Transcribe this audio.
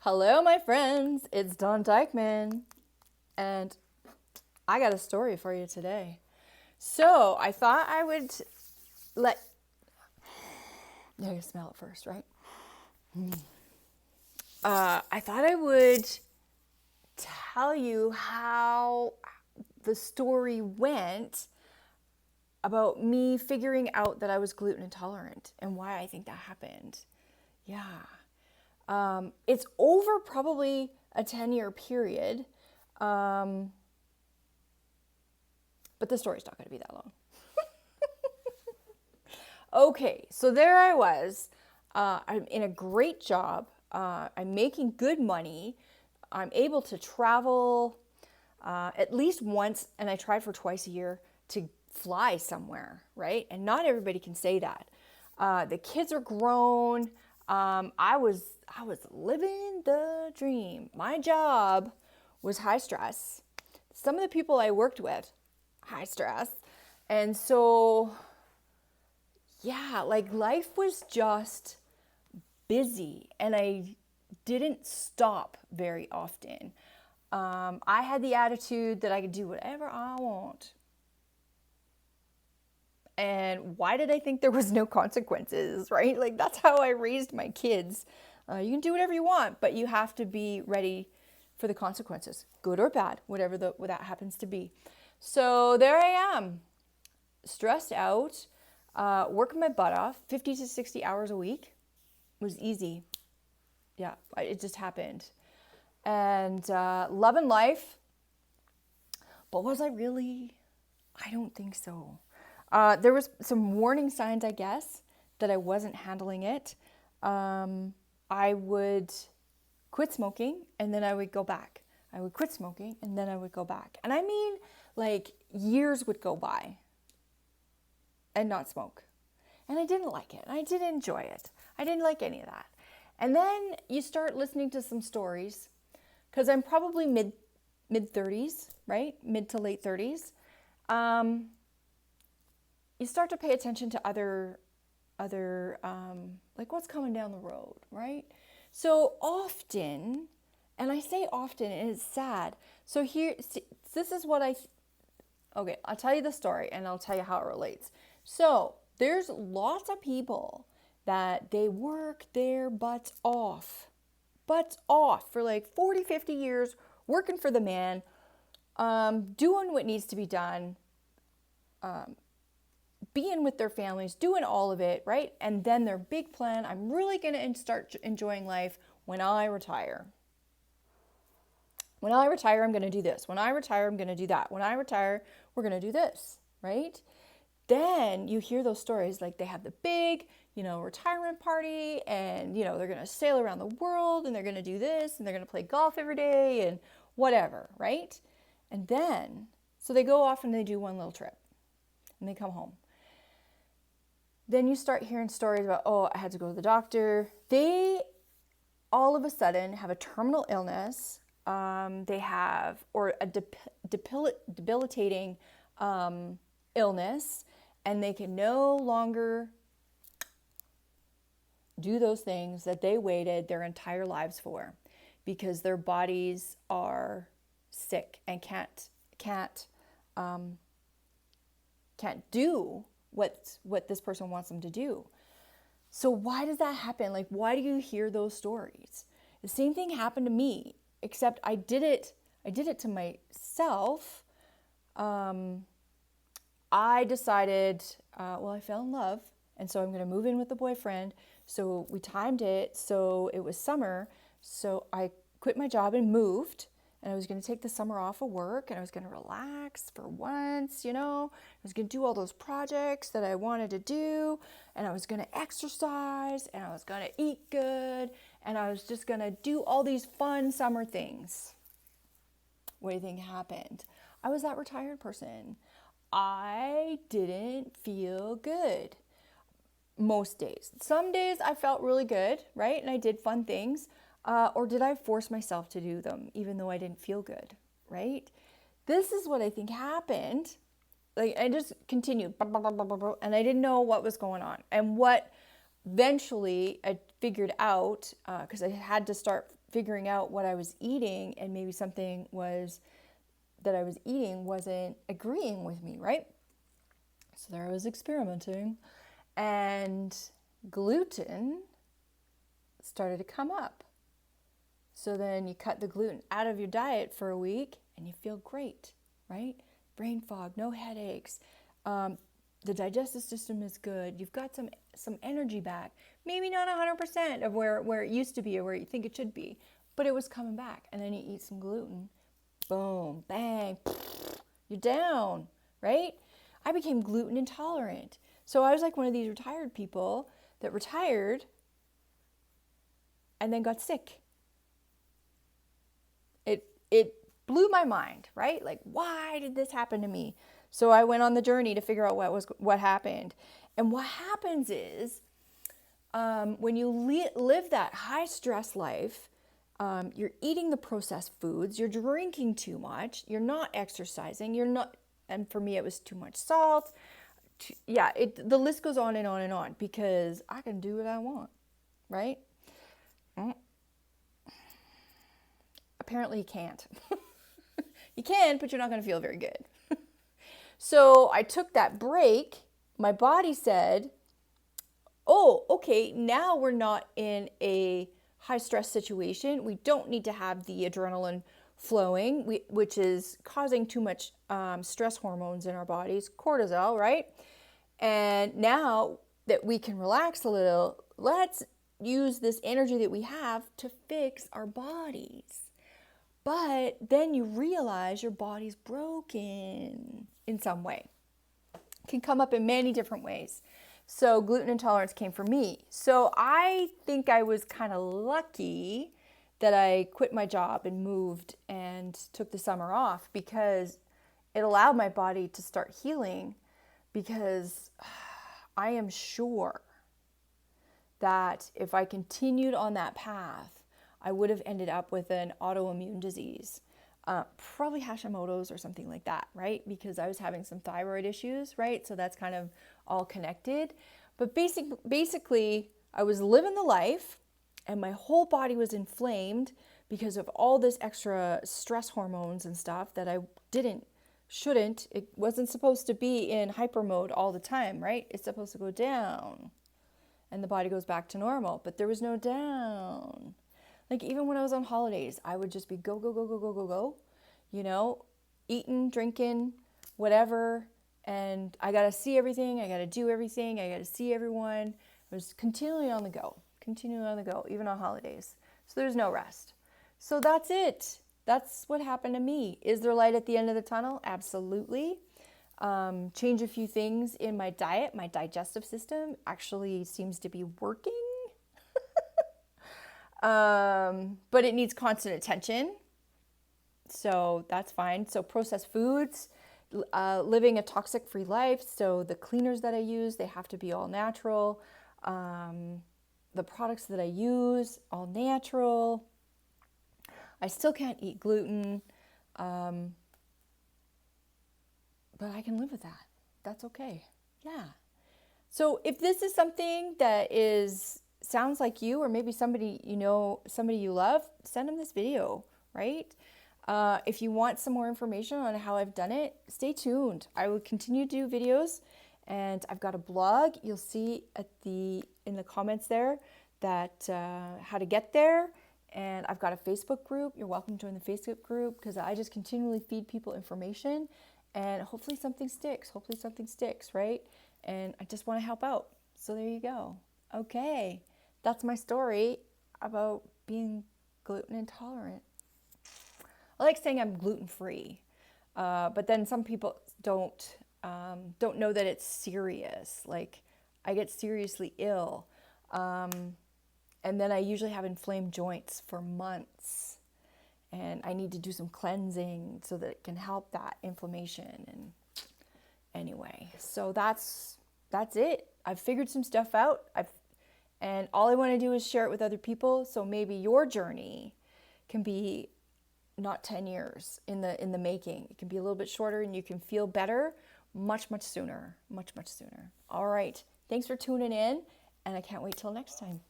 Hello, my friends. It's Dawn Dykeman, and I got a story for you today. So I thought I would let you smell it first, right? I thought I would tell you how the story went about me figuring out that I was gluten intolerant and why I think that happened. Yeah. It's over probably a 10-year period. But the story's not going to be that long. Okay, so there I was. I'm in a great job. I'm making good money. I'm able to travel at least once, and I try for twice a year to fly somewhere, right? And not everybody can say that. The kids are grown. I was living the dream. My job was high stress. Some of the people I worked with, high stress. And so, yeah, like life was just busy and I didn't stop very often. I had the attitude that I could do whatever I want. And why did I think there was no consequences, right? Like that's how I raised my kids. You can do whatever you want, but you have to be ready for the consequences, good or bad, whatever what that happens to be. So there I am, stressed out, working my butt off, 50 to 60 hours a week. It was easy. Yeah, it just happened. And loving life. But was I really? I don't think so. There was some warning signs, I guess, that I wasn't handling it. I would quit smoking and then I would go back. I would quit smoking and then I would go back. And I mean, like years would go by and not smoke. And I didn't like it. I didn't enjoy it. I didn't like any of that. And then you start listening to some stories because I'm probably mid 30s, right? Mid to late 30s. You start to pay attention to other like what's coming down the road, right? So often, and I say often, and it's sad. So here, this is what okay, I'll tell you the story and I'll tell you how it relates. So there's lots of people that they work their butts off for like 40, 50 years, working for the man, doing what needs to be done, being with their families, doing all of it, right? And then their big plan, I'm really going to start enjoying life when I retire. When I retire, I'm going to do this. When I retire, I'm going to do that. When I retire, we're going to do this, right? Then you hear those stories like they have the big, retirement party and, they're going to sail around the world and they're going to do this and they're going to play golf every day and whatever, right? And then, so they go off and they do one little trip and they come home. Then you start hearing stories about, oh, I had to go to the doctor. They all of a sudden have a terminal illness. They have, or a debilitating illness, and they can no longer do those things that they waited their entire lives for because their bodies are sick and can't do what this person wants them to do. So why does that happen? Like, why do you hear those stories? The same thing happened to me, except I did it to myself. I decided, I fell in love, and so I'm going to move in with the boyfriend. So we timed it, so it was summer. So I quit my job and moved. And I was going to take the summer off of work and I was going to relax for once, I was going to do all those projects that I wanted to do and I was going to exercise and I was going to eat good and I was just going to do all these fun summer things. What do you think happened? I was that retired person. I didn't feel good most days. Some days I felt really good, right? And I did fun things. Or did I force myself to do them even though I didn't feel good, right? This is what I think happened. Like I just continued, and I didn't know what was going on. And what eventually figured out, because I had to start figuring out what I was eating, and maybe something was that I was eating wasn't agreeing with me, right? So there I was experimenting, and gluten started to come up. So then you cut the gluten out of your diet for a week and you feel great, right? Brain fog, no headaches. The digestive system is good. You've got some energy back. Maybe not 100% of where it used to be or where you think it should be, but it was coming back. And then you eat some gluten. Boom, bang, you're down, right? I became gluten intolerant. So I was like one of these retired people that retired and then got sick. It blew my mind, right? Like, why did this happen to me? So I went on the journey to figure out what happened. And what happens is when you live that high stress life, you're eating the processed foods, you're drinking too much, you're not exercising, and for me it was too much salt. The list goes on and on and on, because I can do what I want, right? Apparently you can't. You can, but you're not going to feel very good. So I took that break. My body said, oh, okay, now we're not in a high stress situation. We don't need to have the adrenaline flowing, which is causing too much stress hormones in our bodies, cortisol, right? And now that we can relax a little, let's use this energy that we have to fix our bodies. But then you realize your body's broken in some way. It can come up in many different ways. So gluten intolerance came for me. So I think I was kind of lucky that I quit my job and moved and took the summer off, because it allowed my body to start healing, because I am sure that if I continued on that path, I would have ended up with an autoimmune disease, probably Hashimoto's or something like that, right? Because I was having some thyroid issues, right? So that's kind of all connected. But basically, I was living the life and my whole body was inflamed because of all this extra stress hormones and stuff that I shouldn't. It wasn't supposed to be in hyper mode all the time, right? It's supposed to go down and the body goes back to normal, but there was no down. Like even when I was on holidays, I would just be go, go, go, go, go, go, go, eating, drinking, whatever. And I got to see everything. I got to do everything. I got to see everyone. I was continually on the go, even on holidays. So there's no rest. So that's it. That's what happened to me. Is there light at the end of the tunnel? Absolutely. Change a few things in my diet. My digestive system actually seems to be working. But it needs constant attention. So that's fine. So processed foods, living a toxic-free life. So the cleaners that I use, they have to be all natural. The products that I use, all natural. I still can't eat gluten, but I can live with that. That's okay. Yeah. So if this is something that sounds like you, or maybe somebody you love, send them this video, right? If you want some more information on how I've done it, stay tuned. I will continue to do videos, and I've got a blog. You'll see in the comments there that how to get there. And I've got a Facebook group. You're welcome to join the Facebook group, because I just continually feed people information, and hopefully something sticks. Right? And I just want to help out. So there you go. Okay. That's my story about being gluten intolerant. I like saying I'm gluten-free, but then some people don't know that it's serious. Like, I get seriously ill, and then I usually have inflamed joints for months, and I need to do some cleansing so that it can help that inflammation. And anyway, so that's it. I've figured some stuff out. And all I want to do is share it with other people, so maybe your journey can be not 10 years in the making. It can be a little bit shorter, and you can feel better much sooner. All right. Thanks for tuning in, and I can't wait till next time.